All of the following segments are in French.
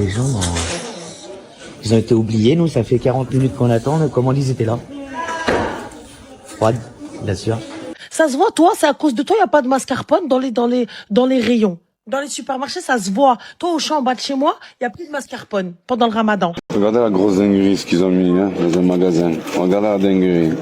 Les gens, ils ont été oubliés. Nous, ça fait 40 minutes qu'on attend. Comment ils étaient là? Froide, bien sûr. Ça se voit, toi, c'est à cause de toi, il n'y a pas de mascarpone dans les rayons. Dans les supermarchés, ça se voit. Toi, au champ en bas de chez moi, il n'y a plus de mascarpone pendant le ramadan. Regardez la grosse dinguerie, ce qu'ils ont mis dans un magasin. Regardez la dinguerie.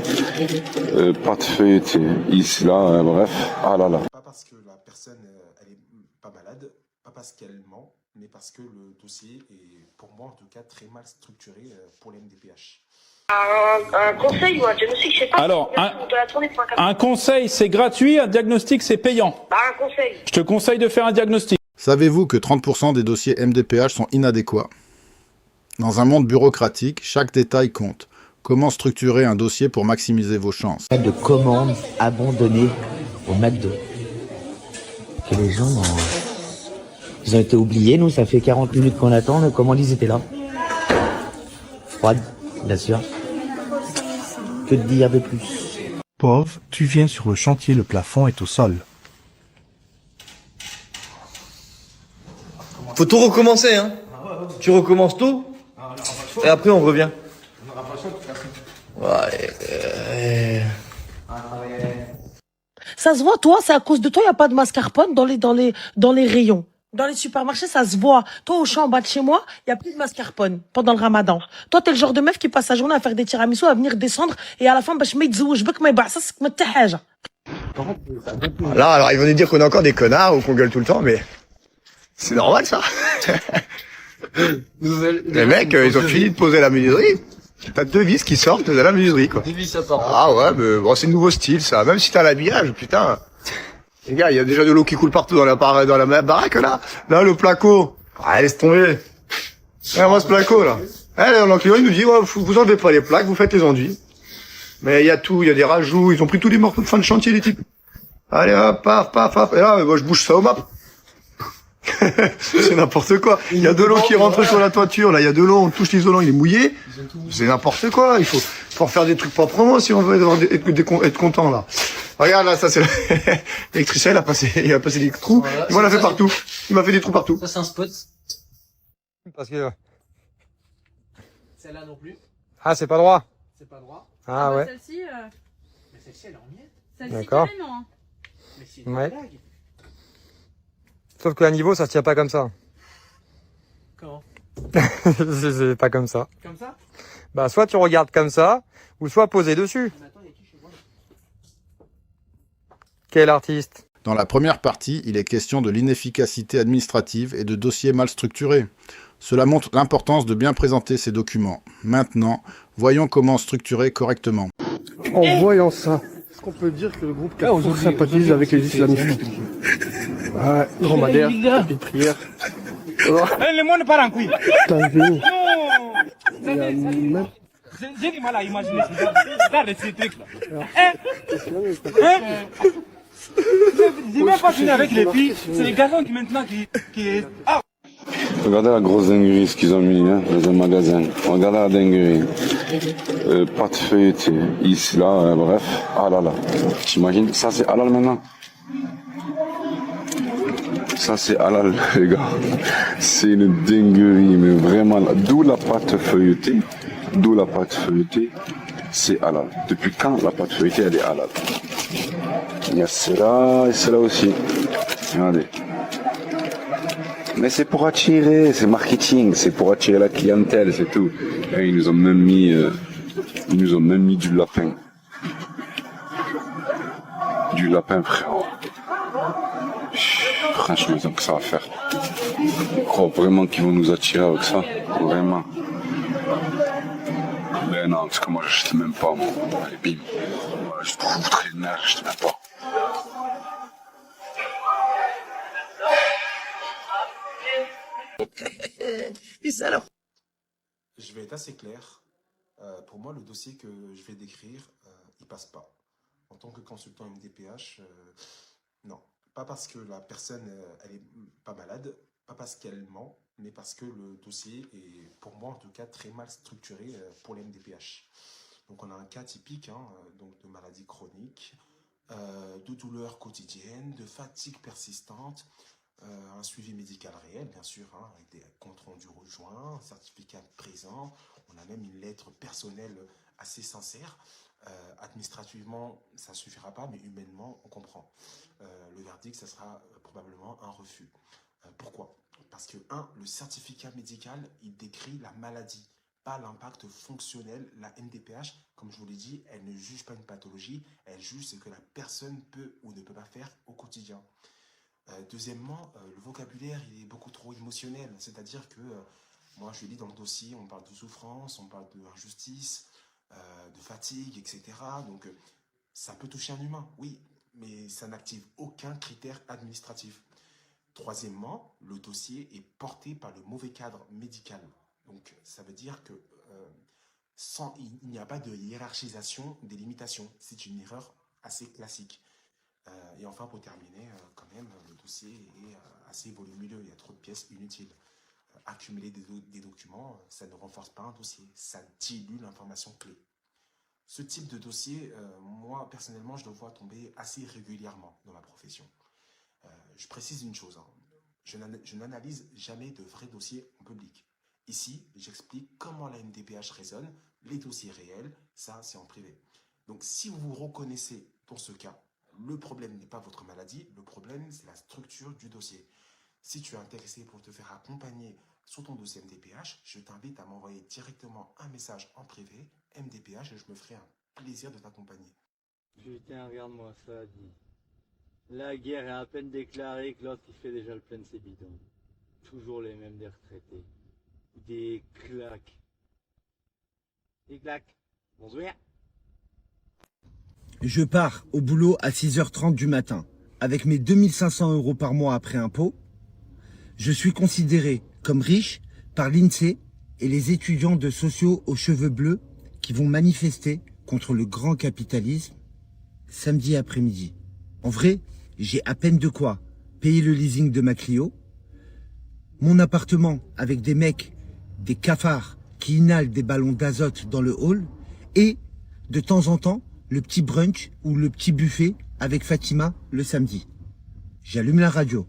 Pâte feuilletée, ici, là, bref. Ah là là. Pas parce que la personne elle est pas malade, pas parce qu'elle ment, mais parce que le dossier est, pour moi en tout cas, très mal structuré pour les MDPH. Un conseil ou un diagnostic, je sais pas. Alors, un conseil, c'est gratuit, un diagnostic, c'est payant. Bah, un conseil. Je te conseille de faire un diagnostic. Savez-vous que 30% des dossiers MDPH sont inadéquats? Dans un monde bureaucratique, chaque détail compte. Comment structurer un dossier pour maximiser vos chances? Pas de commandes abandonnées au McDo. Que les gens, ils ont été oubliés. Nous, ça fait 40 minutes qu'on attend. Comment ils étaient là? Froide, bien sûr. Que dire de plus? Pauvre, tu viens sur le chantier, le plafond est au sol. Faut tout recommencer, hein. Tu recommences tout, et après on revient. Ouais, Ça se voit, toi, c'est à cause de toi, il n'y a pas de mascarpone dans les rayons. Dans les supermarchés, ça se voit. Toi, au champ en bas de chez moi, il n'y a plus de mascarpone pendant le ramadan. Toi, t'es le genre de meuf qui passe sa journée à faire des tiramisu, à venir descendre, et à la fin, باش ما يتزوجبك ما يبعثك ما حتى حاجة. Là, alors ils vont nous dire qu'on est encore des connards ou qu'on gueule tout le temps, mais c'est normal ça. Les mecs, ils ont fini de poser la menuiserie. T'as 2 vis qui sortent de la menuiserie, quoi. 2 vis apparentes. Ah ouais, mais bon, c'est le nouveau style, ça. Même si t'as l'habillage, putain. Les gars, il y a déjà de l'eau qui coule partout dans la baraque, là. Là, le placo. Ah, laisse tomber. Moi, ce placo, là. L'enclient, il nous dit, ouais, vous enlevez pas les plaques, vous faites les enduits. Mais il y a tout, il y a des rajouts, ils ont pris tous les morceaux de fin de chantier, les types. Allez, hop, paf, paf, paf. Et là, moi, je bouge ça au map. C'est n'importe quoi. Il y a de l'eau qui rentre sur la toiture, là, il y a de l'eau, on touche l'isolant, il est mouillé. C'est n'importe quoi. Il faut refaire des trucs proprement si on veut être content, là. Regarde, là, ça, c'est l'électricien, il a passé des trous. Voilà, il m'en a fait partout. Il m'a fait des trous partout. Ça, c'est un spot. Parce que... Celle-là non plus. Ah, c'est pas droit. C'est pas droit. Ah ouais. Celle-ci, Mais celle-ci, elle est en miettes. celle-ci D'accord. carrément. Hein. Mais c'est une Ouais. blague. Sauf qu'à niveau, ça se tient pas comme ça. Comment? C'est pas comme ça. Comme ça? Bah, soit tu regardes comme ça, ou soit posé dessus. Mais attends, il y a qui chez moi? Quel artiste? Dans la première partie, il est question de l'inefficacité administrative et de dossiers mal structurés. Cela montre l'importance de bien présenter ces documents. Maintenant, voyons comment structurer correctement. En voyant ça, est-ce qu'on peut dire que le groupe Carrefour sympathise avec les islamistes? Ouais, dromadaire, tapis de prière. Le monde part en couille. T'as vu? Non. Il y a même... J'ai du mal à imaginer. Regarde ces trucs-là. J'ai même pas fini avec les filles. C'est les garçons qui maintenant qui... Ah. Regardez la grosse dinguerie, ce qu'ils ont mis dans un magasin. Regardez la dinguerie. Pâte feuilletée, ici, là, bref. Ah là là. T'imagines, ça c'est halal maintenant. Ça c'est halal, les gars. C'est une dinguerie, mais vraiment. D'où la pâte feuilletée. D'où la pâte feuilletée. C'est halal. Depuis quand la pâte feuilletée, elle est halal? Il y a celle-là et celle-là aussi. Regardez. Mais c'est pour attirer, c'est marketing, c'est pour attirer la clientèle, c'est tout. Et ils nous ont même mis du lapin. Du lapin, frérot. Franchement, ils ont que ça à faire. Je crois vraiment qu'ils vont nous attirer avec ça. Vraiment. Mais non, parce que moi, j'achète même pas, moi. Allez, bim. Moi, je trouve très nerf, j'achète même pas. Je vais être assez clair. Pour moi, le dossier que je vais décrire, il passe pas. En tant que consultant MDPH, non. Pas parce que la personne, elle est pas malade, pas parce qu'elle ment, mais parce que le dossier est, pour moi en tout cas, très mal structuré pour les MDPH. Donc on a un cas typique, donc de maladie chronique, de douleurs quotidiennes, de fatigue persistante, un suivi médical réel, bien sûr, hein, avec des comptes rendus rejoints, certificat présent. On a même une lettre personnelle assez sincère. Administrativement, ça ne suffira pas, mais humainement, on comprend. Le verdict, ça sera probablement un refus. Pourquoi? Parce que, le certificat médical, il décrit la maladie, pas l'impact fonctionnel. La MDPH, comme je vous l'ai dit, elle ne juge pas une pathologie, elle juge ce que la personne peut ou ne peut pas faire au quotidien. Deuxièmement, le vocabulaire, il est beaucoup trop émotionnel. C'est-à-dire que, moi, je lis dans le dossier, on parle de souffrance, on parle d'injustice, de fatigue, etc. Donc, ça peut toucher un humain, oui, mais ça n'active aucun critère administratif. Troisièmement, le dossier est porté par le mauvais cadre médical. Donc, ça veut dire que il n'y a pas de hiérarchisation des limitations. C'est une erreur assez classique. Et enfin, pour terminer, quand même, le dossier est assez volumineux. Il y a trop de pièces inutiles. Accumuler des documents, ça ne renforce pas un dossier. Ça dilue l'information clé. Ce type de dossier, moi, personnellement, je le vois tomber assez régulièrement dans ma profession. Je précise une chose, je n'analyse jamais de vrais dossiers en public. Ici, j'explique comment la MDPH raisonne, les dossiers réels, ça c'est en privé. Donc si vous vous reconnaissez dans ce cas, le problème n'est pas votre maladie, le problème c'est la structure du dossier. Si tu es intéressé pour te faire accompagner sur ton dossier MDPH, je t'invite à m'envoyer directement un message en privé, MDPH, et je me ferai un plaisir de t'accompagner. Putain, regarde-moi ça, dit. La guerre est à peine déclarée que l'autre il fait déjà le plein de ses bidons. Toujours les mêmes des retraités. Des claques. Des claques. Bonjour. Je pars au boulot à 6h30 du matin. Avec mes 2500 € par mois après impôt, je suis considéré comme riche par l'INSEE et les étudiants de sociaux aux cheveux bleus qui vont manifester contre le grand capitalisme samedi après-midi. En vrai, j'ai à peine de quoi payer le leasing de ma Clio, mon appartement avec des mecs, des cafards qui inhalent des ballons d'azote dans le hall et, de temps en temps, le petit brunch ou le petit buffet avec Fatima le samedi. J'allume la radio.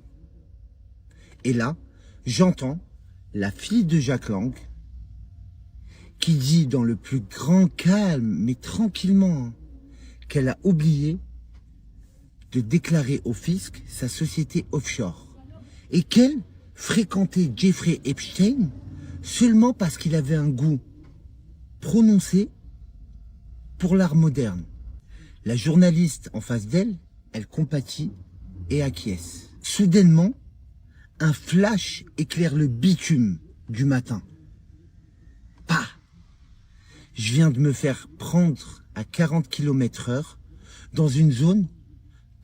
Et là, j'entends la fille de Jack Lang qui dit dans le plus grand calme, mais tranquillement, qu'elle a oublié de déclarer au fisc sa société offshore et qu'elle fréquentait Jeffrey Epstein seulement parce qu'il avait un goût prononcé pour l'art moderne. La journaliste en face d'elle, elle compatit et acquiesce. Soudainement, un flash éclaire le bitume du matin. Pah! Je viens de me faire prendre à 40 km/h dans une zone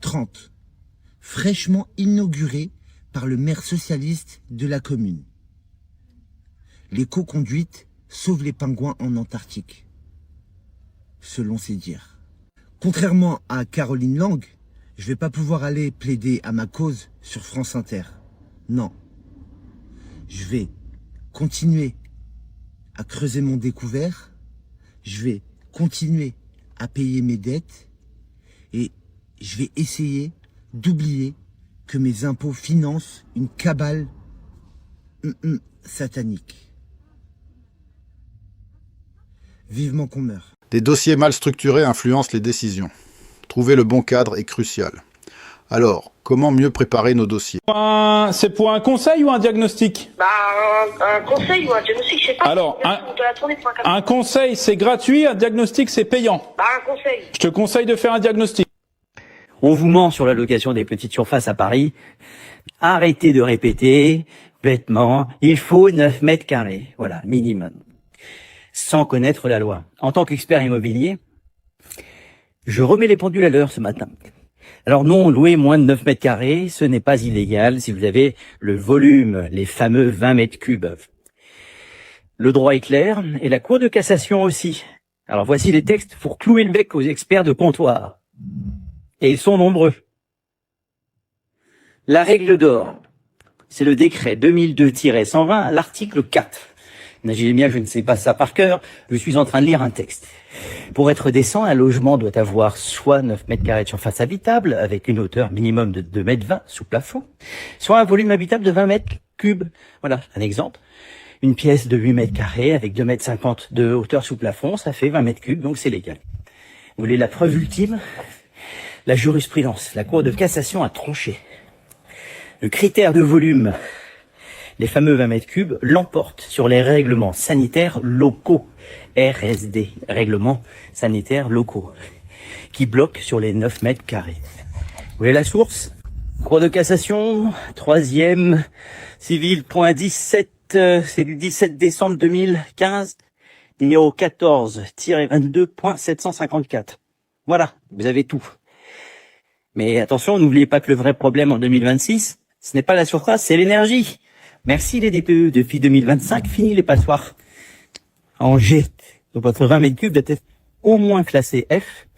30, fraîchement inaugurée par le maire socialiste de la commune. L'éco-conduite sauve les pingouins en Antarctique, selon ses dires. Contrairement à Caroline Lang, je vais pas pouvoir aller plaider à ma cause sur France Inter. Non. Je vais continuer à creuser mon découvert, je vais continuer à payer mes dettes et je vais essayer d'oublier que mes impôts financent une cabale satanique. Vivement qu'on meure. Des dossiers mal structurés influencent les décisions. Trouver le bon cadre est crucial. Alors, comment mieux préparer nos dossiers? C'est pour un conseil ou un diagnostic? Un conseil ou un diagnostic, je sais pas. Alors, un conseil c'est gratuit, un diagnostic c'est payant. Un conseil. Je te conseille de faire un diagnostic. On vous ment sur la location des petites surfaces à Paris. Arrêtez de répéter bêtement, il faut 9 mètres carrés, voilà, minimum. Sans connaître la loi. En tant qu'expert immobilier, je remets les pendules à l'heure ce matin. Alors non, louer moins de 9 mètres carrés, ce n'est pas illégal si vous avez le volume, les fameux 20 mètres cubes. Le droit est clair et la Cour de cassation aussi. Alors voici les textes pour clouer le bec aux experts de comptoir. Et ils sont nombreux. La règle d'or, c'est le décret 2002-120, l'article 4. Imaginez, je ne sais pas ça par cœur, je suis en train de lire un texte. Pour être décent, un logement doit avoir soit 9 mètres carrés de surface habitable, avec une hauteur minimum de 2,20 mètres sous plafond, soit un volume habitable de 20 mètres cubes. Voilà, un exemple. Une pièce de 8 mètres carrés avec 2,50 mètres de hauteur sous plafond, ça fait 20 mètres cubes, donc c'est légal. Vous voulez la preuve ultime? La jurisprudence, la Cour de cassation a tranché. Le critère de volume, les fameux 20 mètres cubes, l'emporte sur les règlements sanitaires locaux, RSD, règlements sanitaires locaux, qui bloquent sur les 9 mètres carrés. Vous voyez la source? Cour de cassation, 3e, civil, point 17, c'est du 17 décembre 2015, numéro 14-22.754. Voilà, vous avez tout. Mais attention, n'oubliez pas que le vrai problème en 2026, ce n'est pas la surface, c'est l'énergie. Merci les DPE, depuis 2025, fini les passoires en G. Donc votre 20 mètres cubes doit être au moins classé F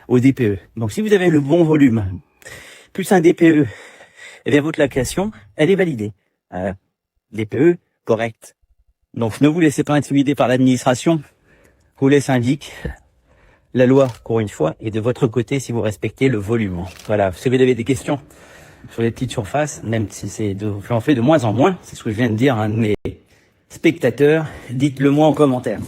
au DPE. Donc si vous avez le bon volume, plus un DPE, eh bien votre location, elle est validée. DPE, correct. Donc ne vous laissez pas intimider par l'administration. Vous les syndic. La loi, encore une fois, est de votre côté si vous respectez le volume. Voilà, si vous avez des questions sur les petites surfaces, même si j'en fais de moins en moins, c'est ce que je viens de dire à un de mes spectateurs, dites-le moi en commentaire.